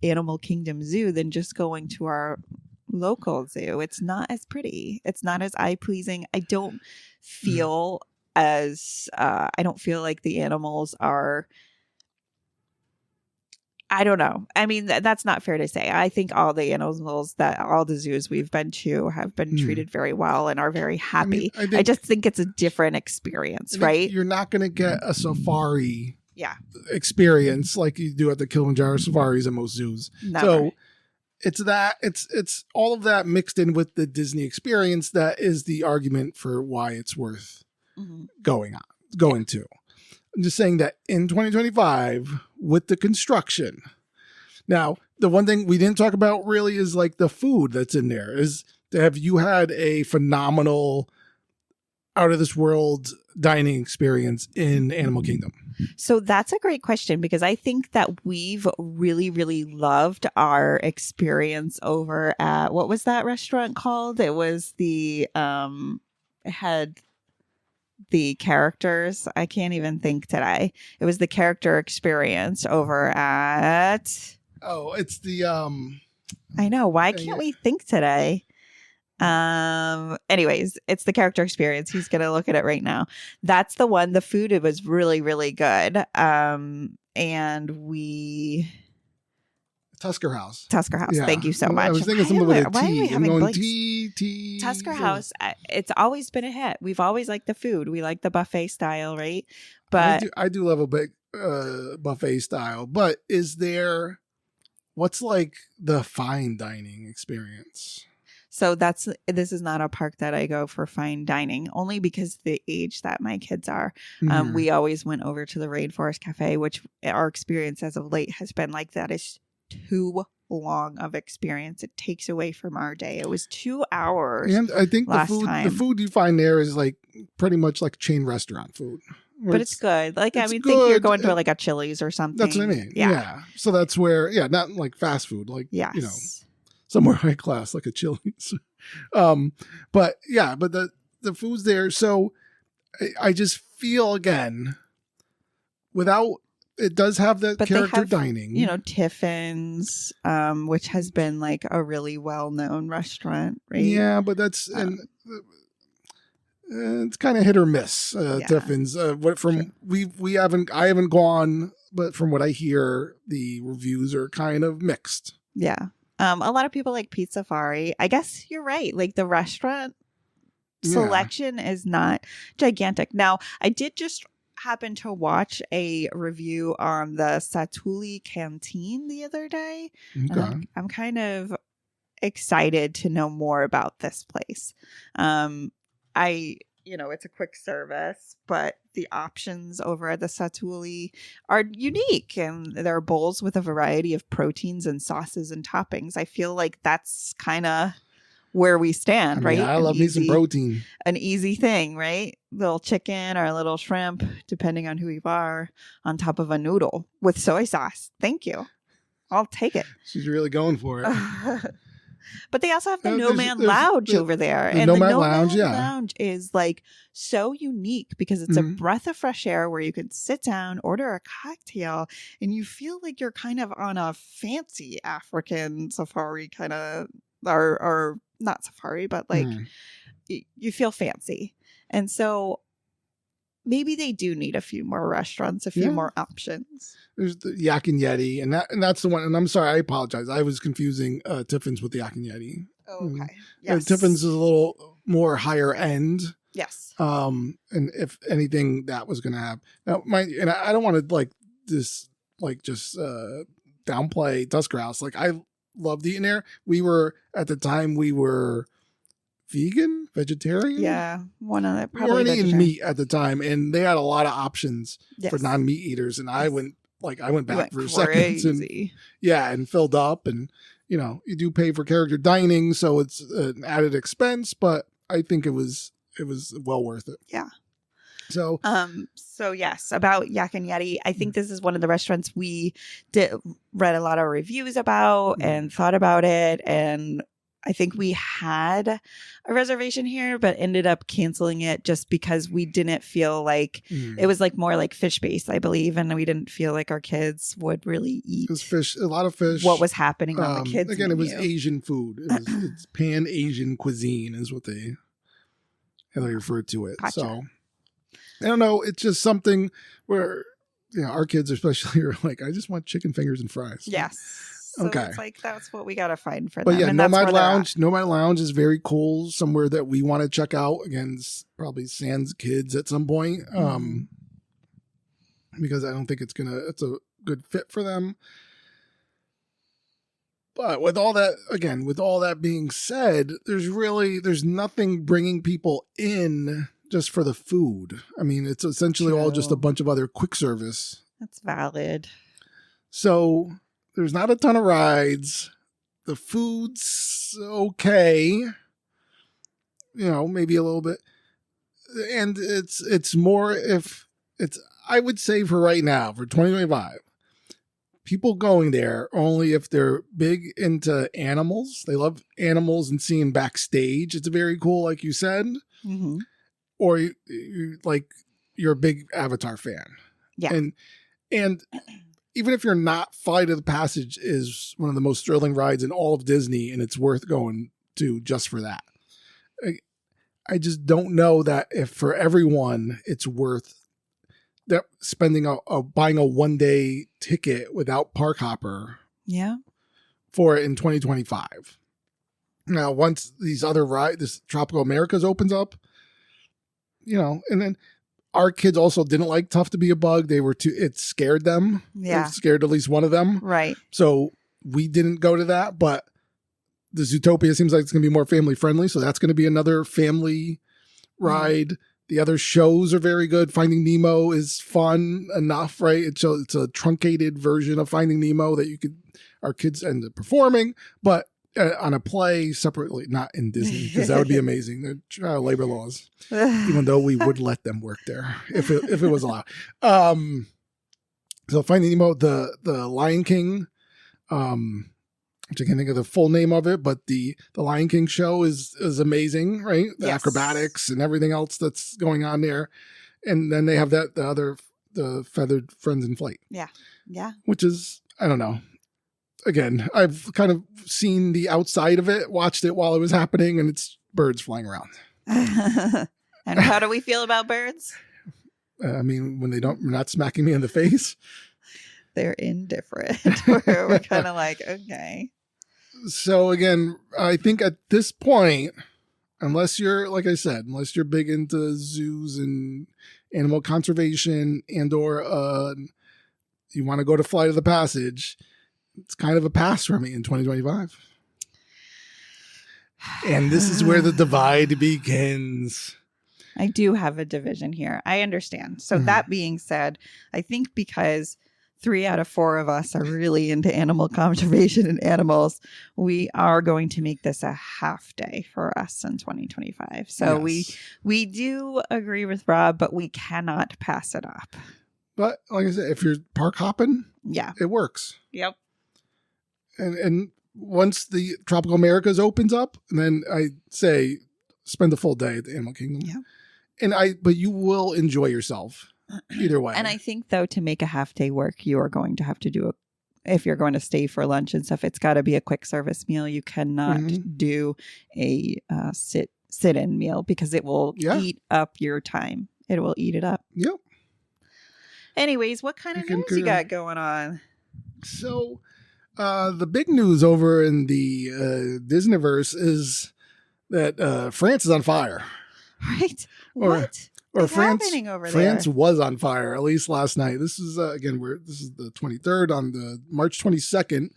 Animal Kingdom Zoo than just going to our local zoo. It's not as pretty. It's not as eye-pleasing. I don't feel I don't feel like the animals are, I don't know. I mean, that's not fair to say. I think all the animals that all the zoos we've been to have been treated very well and are very happy. I just think it's a different experience, right? You're not going to get a safari experience like you do at the Kilimanjaro safaris at most zoos. Never. So it's all of that mixed in with the Disney experience that is the argument for why it's worth going to. I'm just saying that in 2025 with the construction. Now, the one thing we didn't talk about really is like the food that's in there. Have you had a phenomenal out of this world dining experience in Animal Kingdom? So that's a great question because I think that we've really, really loved our experience over at, what was that restaurant called? It was it had the characters. I can't even think today. It was the character experience over at. Oh, it's the. I know. Why can't we think today? Anyways, it's the character experience. He's gonna look at it right now. That's the one. The food, it was really, really good. And we Tusker House. Yeah. Thank you so much. I was thinking something with a T. Why are we having going blanks? T. Tusker House. It's always been a hit. We've always liked the food. We like the buffet style, right? But I do love a big buffet style. But what's like the fine dining experience? So this is not a park that I go for fine dining, only because the age that my kids are. We always went over to the Rainforest Cafe, which our experience as of late has been like, that is too long of experience it takes away from our day. It was 2 hours. And I think the food you find there is like pretty much like chain restaurant food. But it's good. Like, I mean, good. think you're going to like a Chili's or something. That's what I mean. Yeah. So that's where, not like fast food, like, somewhere high class, like a Chili's. But the food's there. So I just feel, again, it does have that character dining. Tiffin's, which has been like a really well-known restaurant, right? Yeah, but that's, it's kind of hit or miss, Tiffin's. I haven't gone, but from what I hear, the reviews are kind of mixed. Yeah. A lot of people like Pizza Safari. I guess you're right. Like the restaurant selection is not gigantic. Now, I did just happen to watch a review on the Satuli Canteen the other day. Okay. I'm kind of excited to know more about this place. It's a quick service, but the options over at the Satuli are unique, and there are bowls with a variety of proteins and sauces and toppings. I feel like that's kind of where we stand, right? I love me some protein. An easy thing, right? Little chicken or a little shrimp, depending on who you are, on top of a noodle with soy sauce. Thank you. I'll take it. She's really going for it. But they also have the Nomad Lounge over there. And the Nomad Lounge is like so unique because it's a breath of fresh air where you can sit down, order a cocktail, and you feel like you're kind of on a fancy African safari kind of, or not safari, but like you feel fancy. And so maybe they do need a few more restaurants, a few more options. There's the Yak and Yeti, and that's the one. And I'm sorry, I apologize. I was confusing Tiffin's with the Yak and Yeti. Oh, okay. Yes. Tiffin's is a little more higher end. Yes. And if anything, that was going to have now. And I don't want to just downplay Tusk House. Like, I loved eating there. We were at the time vegetarian. Yeah, one of the. We weren't eating meat at the time, and they had a lot of options for non-meat eaters. And I went back for seconds and filled up. And you do pay for character dining, so it's an added expense, but I think it was well worth it. Yeah. So yes, about Yak and Yeti, I think this is one of the restaurants we read a lot of reviews about and thought about it, and I think we had a reservation here, but ended up canceling it just because we didn't feel like it was like more like fish based, I believe. And we didn't feel like our kids would really eat. It was fish, a lot of fish. What was happening on the kids' again, menu. It was Asian food. It's Pan-Asian cuisine is what they refer to it. Gotcha. So I don't know. It's just something where, our kids especially are like, I just want chicken fingers and fries. Yes. So okay. It's like, that's what we got to find for them. But yeah, and Nomad Lounge is very cool. Somewhere that we want to check out. Again, probably sans kids at some point. Because I don't think it's a good fit for them. But with all that being said, there's nothing bringing people in just for the food. I mean, it's essentially all just a bunch of other quick service. That's valid. So there's not a ton of rides. The food's okay. Maybe a little bit. And it's more I would say for right now, for 2025, people going there only if they're big into animals. They love animals and seeing backstage. It's very cool, like you said. Mm-hmm. Or you're a big Avatar fan. Yeah. And even if you're not, Flight of the Passage is one of the most thrilling rides in all of Disney, and it's worth going to just for that. I just don't know that if for everyone it's worth that spending buying a 1-day ticket without Park Hopper. Yeah. For it in 2025. Now, once these other this Tropical Americas opens up, and then our kids also didn't like Tough to Be a Bug. It scared them. Yeah. It scared at least one of them. Right. So we didn't go to that, but the Zootopia seems like it's going to be more family friendly. So that's going to be another family ride. The other shows are very good. Finding Nemo is fun enough, right? It's a truncated version of Finding Nemo that our kids end up performing, but on a play separately, not in Disney, because that would be amazing. The child labor laws, even though we would let them work there if it was allowed. So Finding Nemo, the Lion King, which I can't think of the full name of it, but the Lion King show is amazing, right? The acrobatics and everything else that's going on there. And then they have the Feathered Friends in Flight. Yeah. Yeah. Which is, I don't know. Again, I've kind of seen the outside of it, watched it while it was happening, and it's birds flying around. And how do we feel about birds? I mean, when they're not smacking me in the face. They're indifferent. We're kind of like, okay. So again, I think at this point, unless you're, like I said, unless you're big into zoos and animal conservation or you want to go to Flight of the Passage, it's kind of a pass for me in 2025. And this is where the divide begins. I do have a division here. I understand. So that being said, I think because 3 out of 4 of us are really into animal conservation and animals, we are going to make this a half day for us in 2025. So we do agree with Rob, but we cannot pass it up. But like I said, if you're park hopping, it works. Yep. And once the Tropical Americas opens up, and then I say spend the full day at the Animal Kingdom. Yeah. But you will enjoy yourself either way. And I think though, to make a half day work, you are going to have to do if you're going to stay for lunch and stuff, it's got to be a quick service meal. You cannot do a sit-in meal because it will eat up your time. It will eat it up. Yep. Anyways, what kind of news you got going on? So, the big news over in the Disneyverse is that France is on fire. Right? What? Or France, happening over France there? was on fire, at least last night. This is, this is the 23rd. On the March 22nd,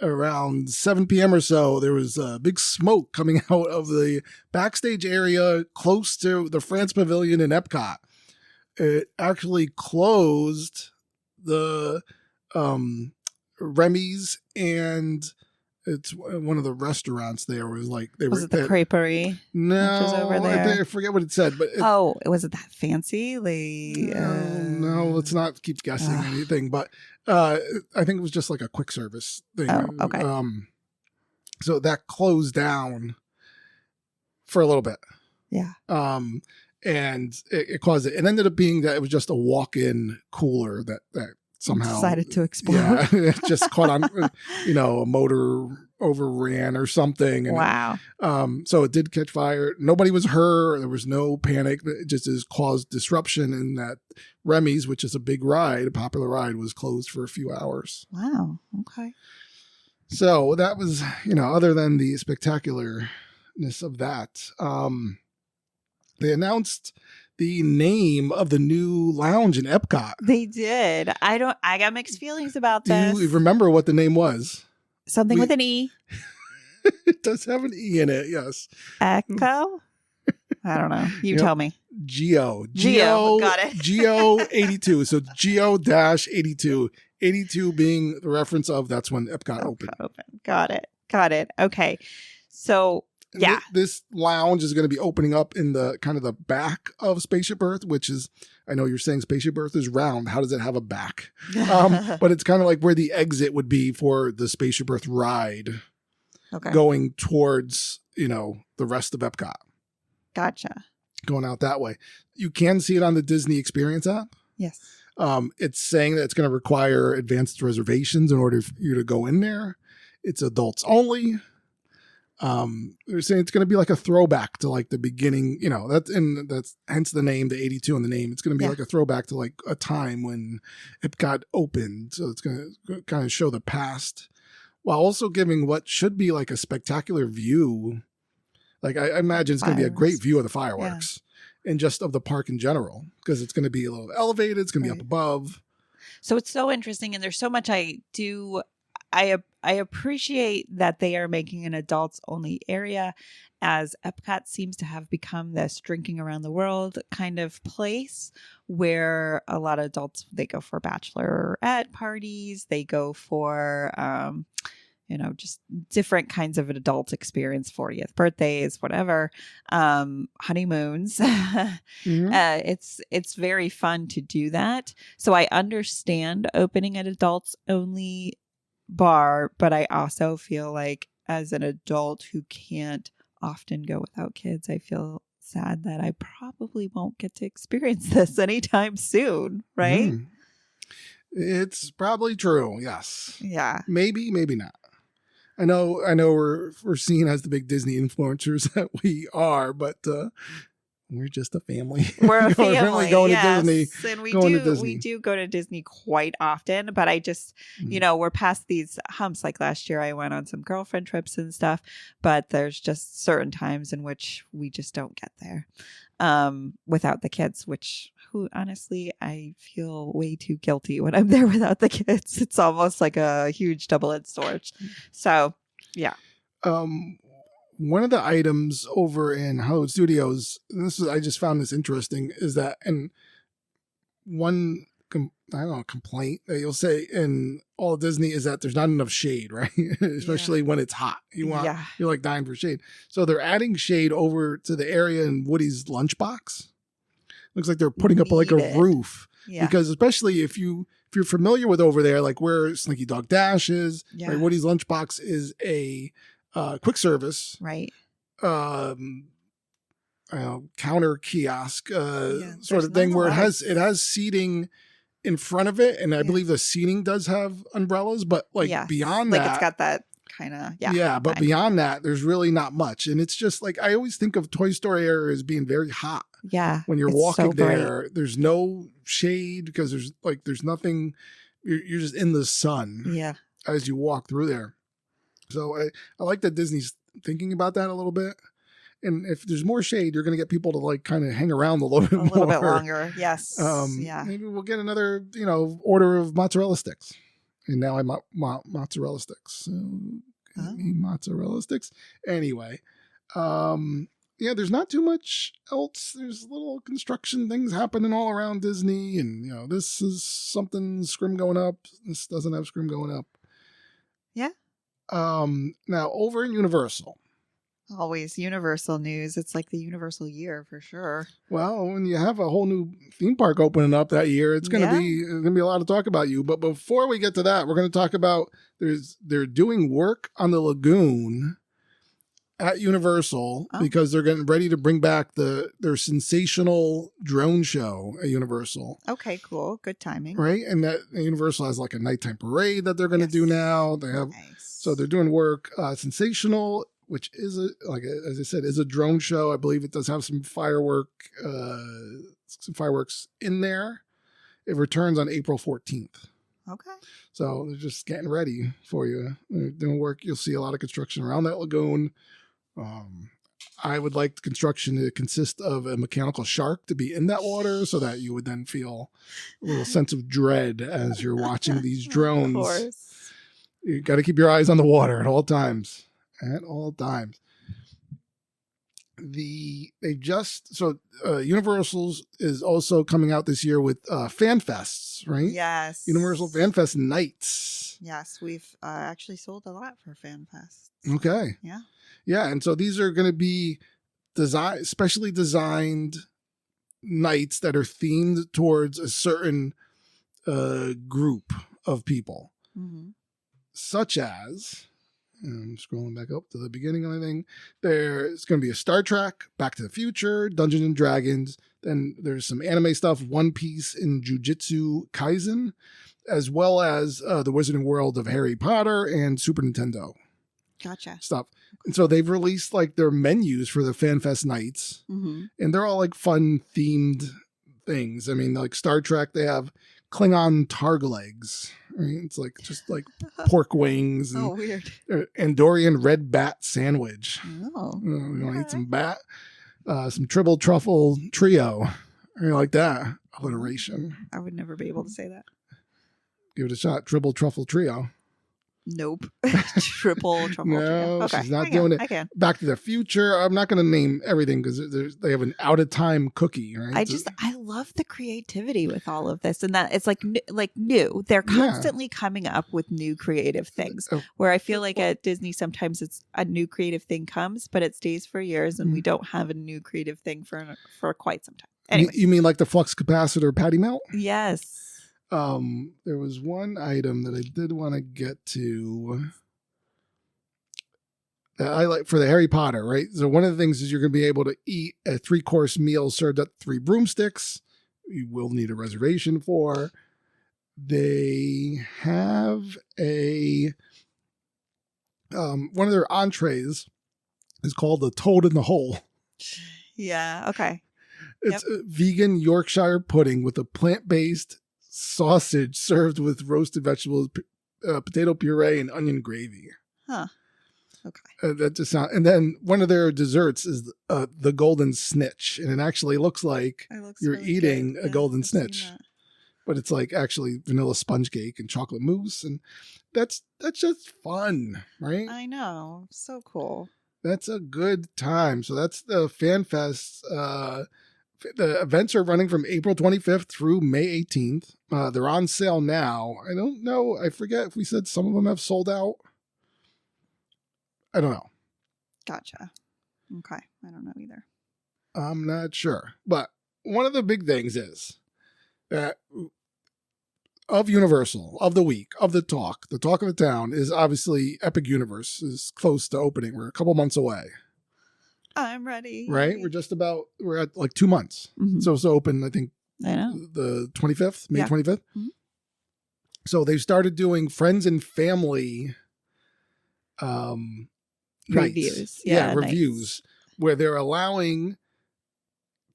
around 7 p.m. or so, there was big smoke coming out of the backstage area close to the France Pavilion in Epcot. It actually closed the Remy's, and it's one of the restaurants there was like was it the creperie? No, which is over there? I forget what it said, but was it that fancy? No, let's not keep guessing anything. But I think it was just like a quick service thing. Oh, okay. So that closed down for a little bit. Yeah. And it caused it. It ended up being that it was just a walk-in cooler that somehow decided to explode. Yeah, it just caught on, a motor overran or something. And wow. So it did catch fire. Nobody was hurt. There was no panic. It just has caused disruption in that Remy's, which is a big ride, a popular ride, was closed for a few hours. Wow. Okay. So that was, other than the spectacularness of that, they announced the name of the new lounge in Epcot. They did. I got mixed feelings about this. Do you remember what the name was? Something with an E. It does have an E in it, yes. Echo? I don't know. You tell me. Geo. Got it. Geo 82. So Geo-82. 82 being the reference of that's when Epcot opened. Got it. Okay. So yeah, this lounge is going to be opening up in the kind of the back of Spaceship Earth, which is, I know you're saying Spaceship Earth is round. How does it have a back? But it's kind of like where the exit would be for the Spaceship Earth ride, going towards, the rest of Epcot. Gotcha. Going out that way. You can see it on the Disney Experience app. Yes. It's saying that it's going to require advanced reservations in order for you to go in there. It's adults only. They're saying it's going to be like a throwback to like the beginning, that's hence the name, the 82 in the name. It's going to be like a throwback to like a time when Epcot opened. So it's going to kind of show the past while also giving what should be like a spectacular view. Like I imagine it's going to be a great view of the fireworks and just of the park in general, because it's going to be a little elevated. It's going to be up above. So it's so interesting. And there's so much I I appreciate that they are making an adults only area, as Epcot seems to have become this drinking around the world kind of place where a lot of adults, they go for bachelorette parties, they go for just different kinds of an adult experience, 40th birthdays, whatever, honeymoons. It's very fun to do that. So I understand opening an adults only bar, but I also feel like as an adult who can't often go without kids, I feel sad that I probably won't get to experience this anytime soon, right? It's probably true. Yes. Yeah. Maybe not. I know we're seen as the big Disney influencers that we are, but we're just a family. We're a family going yes. to Disney. And we Disney. do go to Disney quite often, but I just, we're past these humps. Like last year I went on some girlfriend trips and stuff, but there's just certain times in which we just don't get there without the kids, who honestly, I feel way too guilty when I'm there without the kids. It's almost like a huge double-edged sword. So, yeah. One of the items over in Hollywood Studios, I just found this interesting, is that, and one, complaint that you'll say in all of Disney is that there's not enough shade, right? Especially when it's hot. You're like dying for shade. So they're adding shade over to the area in Woody's lunchbox. Looks like they're putting up like a roof. Yeah. Because especially if you're familiar with over there, like where Slinky Dog Dash is, right? Woody's lunchbox is a quick service, right? Counter kiosk sort of thing where it has seating in front of it, and I believe the seating does have umbrellas, but beyond that, it's got that kind of but beyond that, there's really not much, and it's just like I always think of Toy Story area as being very hot. Yeah, when you're walking there, there's no shade because there's nothing. You're just in the sun. Yeah, as you walk through there. So I like that Disney's thinking about that a little bit. And if there's more shade, you're going to get people to like kind of hang around a little bit more. A little bit longer. Yes. Maybe we'll get another, order of mozzarella sticks. And now I mozzarella sticks. Mozzarella sticks. Anyway, there's not too much else. There's little construction things happening all around Disney. And, this is something scrim going up. This doesn't have scrim going up. Yeah. Now over in Universal. Always Universal news. It's like the Universal year for sure. Well, when you have a whole new theme park opening up that year, it's going to be a lot of talk about you. But before we get to that, we're going to talk about they're doing work on the lagoon at Universal because they're getting ready to bring back their sensational drone show at Universal. Okay, cool. Good timing. Right? And that Universal has like a nighttime parade that they're going to do now. They have so they're doing work. Sensational, which is as I said, is a drone show. I believe it does have some fireworks in there. It returns on April 14th. Okay. So they're just getting ready for you. They're doing work. You'll see a lot of construction around that lagoon. I would like the construction to consist of a mechanical shark to be in that water so that you would then feel a little sense of dread as you're watching these drones. Of course. You got to keep your eyes on the water at all times. Universal's is also coming out this year with fan fests, right? Yes. Universal Fan Fest nights. Yes, we've actually sold a lot for fan fests. Okay. Yeah. Yeah, and so these are going to be specially designed nights that are themed towards a certain group of people, such as. I'm scrolling back up to the beginning of the thing. There's going to be a Star Trek, Back to the Future, Dungeons and Dragons. Then there's some anime stuff, One Piece and Jujutsu Kaisen, as well as the Wizarding World of Harry Potter and Super Nintendo. Gotcha. Stuff. And so they've released like their menus for the FanFest nights, and they're all like fun themed things. I mean, like Star Trek, they have Klingon targ legs. Right? It's like just like pork wings and weird. Andorian red bat sandwich. You want to eat some bat? Some triple truffle trio. You like that alliteration? I would never be able to say that. Give it a shot. Triple truffle trio. Nope. Triple. No, Okay. she's not doing it. I can. Back to the Future. I'm not going to name everything because they have an out of time cookie, right? I love the creativity with all of this, and that it's like new. They're constantly coming up with new creative things. Where I feel like at Disney, sometimes it's a new creative thing comes, but it stays for years, and we don't have a new creative thing for quite some time. Anyway, you mean like the flux capacitor patty melt? Yes. There was one item that I did want to get to. I like for the Harry Potter, right? So one of the things is you're going to be able to eat a 3-course meal served at 3 broomsticks. You will need a reservation for. They have a one of their entrees is called the Toad in the Hole. Yeah. Okay. It's a vegan Yorkshire pudding with a plant-based sausage served with roasted vegetables, potato puree, and onion gravy. Huh. Okay. That just sound. And then one of their desserts is the golden snitch, and it actually looks like you're really eating a golden snitch, but it's like actually vanilla sponge cake and chocolate mousse, and that's just fun, right? I know, so cool. That's a good time. So that's the Fan Fest. The events are running from April 25th through May 18th. They're on sale now. I don't know. I forget if we said some of them have sold out. I don't know. Gotcha. Okay. I don't know either. I'm not sure. But one of the big things is that of Universal, of the week, of the talk of the town is obviously Epic Universe is close to opening. We're a couple months away. I'm ready. Right? We're at like 2 months. Mm-hmm. So it's open, I think, I know. The 25th, May 25th. Mm-hmm. So they've started doing friends and family reviews. Reviews where they're allowing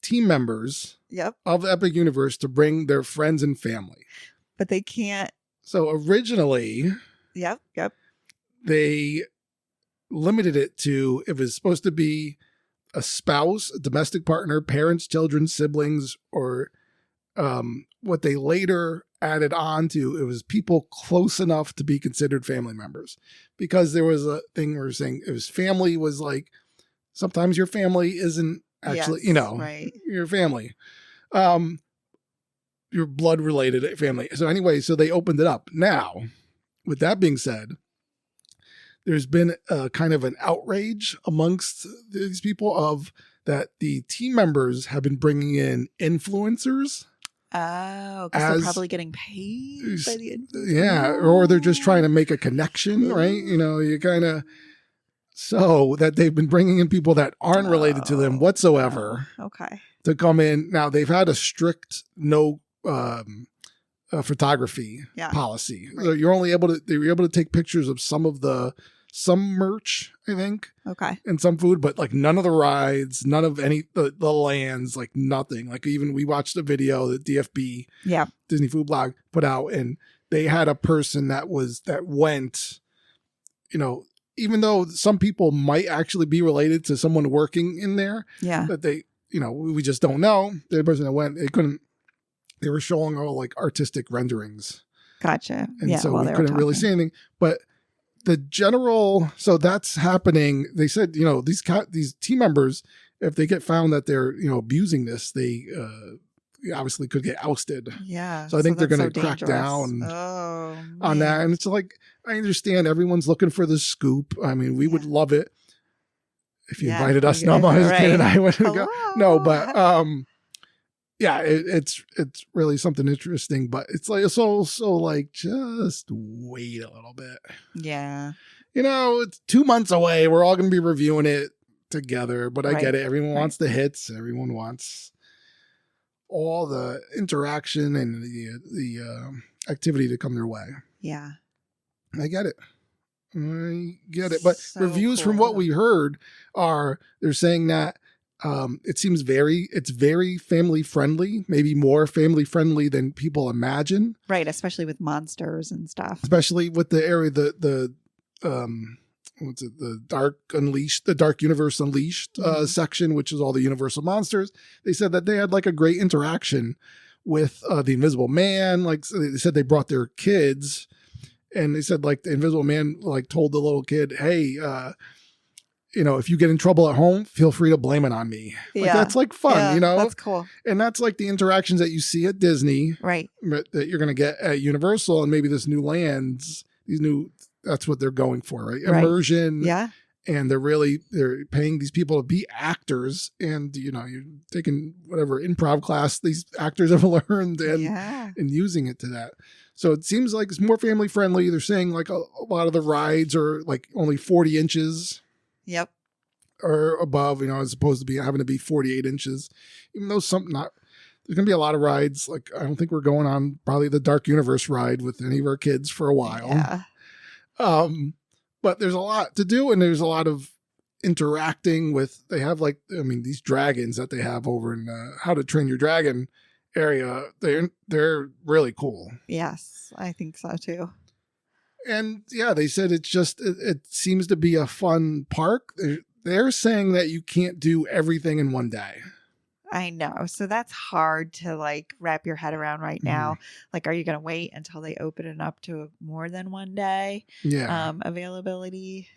team members of the Epic Universe to bring their friends and family. But they can't. So originally, they limited it to if it's supposed to be a spouse, a domestic partner, parents, children, siblings, or what they later added on to, it was people close enough to be considered family members. Because there was a thing where saying it was family was like, sometimes your family isn't actually, your family. Your blood related family. So anyway, so they opened it up. Now, with that being said, there's been a kind of an outrage amongst these people of that the team members have been bringing in influencers. Oh, because they're probably getting paid by the influencers. Yeah, or they're just trying to make a connection, right? You kind of, so that they've been bringing in people that aren't related to them whatsoever. Okay. To come in. Now, they've had a strict no photography policy. Right. So you're able to take pictures of some merch, I think. Okay. And some food, but like none of the rides, none of any the lands, like nothing. Like even we watched a video that DFB, Disney Food Blog, put out, and they had a person that went, even though some people might actually be related to someone working in there, that they, we just don't know. The person that went, they were showing all like artistic renderings. Gotcha. And so we couldn't really see anything, but the general, so that's happening. They said, these team members, if they get found that they're, abusing this, they obviously could get ousted. Yeah. So I think they're going to crack down on that. And it's like, I understand everyone's looking for the scoop. I mean, we would love it if you invited us. No, I was kidding. I wouldn't go. No, but it's really something interesting, but it's like, it's also like, just wait a little bit. Yeah. It's 2 months away. We're all going to be reviewing it together, but I get it. Everyone wants the hits. Everyone wants all the interaction and the activity to come their way. Yeah. I get it. But so reviews from what we heard they're saying that it seems it's very family friendly, maybe more family friendly than people imagine. Right, especially with monsters and stuff. Especially with the area, the Dark Universe Unleashed section, which is all the Universal monsters. They said that they had like a great interaction with the Invisible Man. Like they said, they brought their kids, And they said like the Invisible Man like told the little kid, hey, if you get in trouble at home, feel free to blame it on me. Like that's like fun, That's cool. And that's like the interactions that you see at Disney, right? That you're going to get at Universal, and maybe this new lands, that's what they're going for, right? Immersion. Yeah. And they're paying these people to be actors, and you're taking whatever improv class these actors have learned and using it to that. So it seems like it's more family friendly. They're saying like a lot of the rides are like only 40 inches. Yep. Or above, as opposed to be having to be 48 inches. Even though there's going to be a lot of rides. Like I don't think we're going on probably the Dark Universe ride with any of our kids for a while. Yeah. But there's a lot to do, and there's a lot of interacting with. They have these dragons that they have over in How to Train Your Dragon area. They're really cool. Yes, I think so too. And yeah, they said it's just it seems to be a fun park. They're saying that you can't do everything in one day. I know. So that's hard to like wrap your head around right now. Like, are you going to wait until they open it up to more than one day? Yeah. Availability.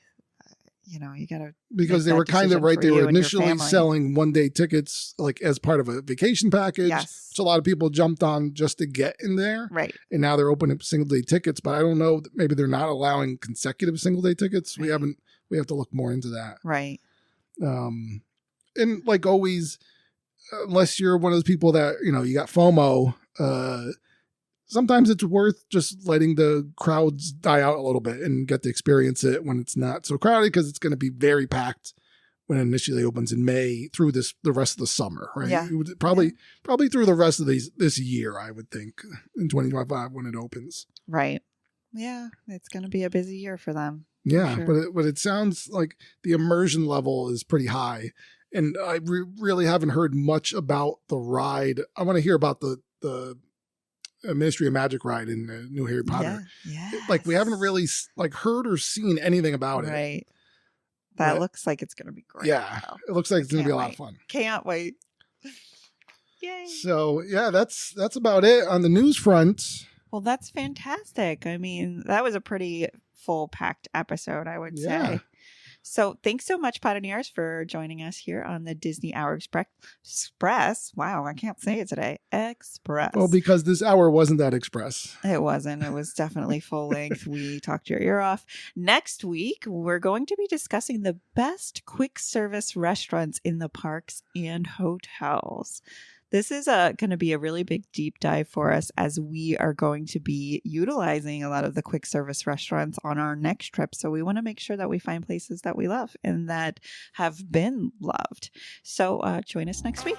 You got to. Because they were kind of right. They were initially selling 1-day tickets like as part of a vacation package. Yes. Which a lot of people jumped on just to get in there. Right. And now they're opening up single-day tickets. But I don't know. Maybe they're not allowing consecutive single-day tickets. Right. We have to look more into that. Right. And like always, unless you're one of those people that, you got FOMO, sometimes it's worth just letting the crowds die out a little bit and get to experience it when it's not so crowded, because it's going to be very packed when it initially opens in May through the rest of the summer, right? Yeah. Probably through the rest of this year, I would think, in 2025 when it opens. Right. Yeah, it's going to be a busy year for them. Yeah, sure. but it sounds like the immersion level is pretty high. And I really haven't heard much about the ride. I want to hear about the Ministry of Magic ride in New Harry Potter. Yeah. Like we haven't really like heard or seen anything about it. Right. That looks like it's going to be great. Yeah, it looks like it's going to be a lot of fun. Can't wait. Yay. So yeah, that's about it on the news front. Well, that's fantastic. I mean, that was a pretty full packed episode, I would say. So thanks so much, Pioneers, for joining us here on the Disney Hour Express. Wow, I can't say it today. Express. Well, because this hour wasn't that express. It wasn't. It was definitely full length. We talked your ear off. Next week, we're going to be discussing the best quick service restaurants in the parks and hotels. This is going to be a really big deep dive for us, as we are going to be utilizing a lot of the quick service restaurants on our next trip. So we want to make sure that we find places that we love and that have been loved. So join us next week.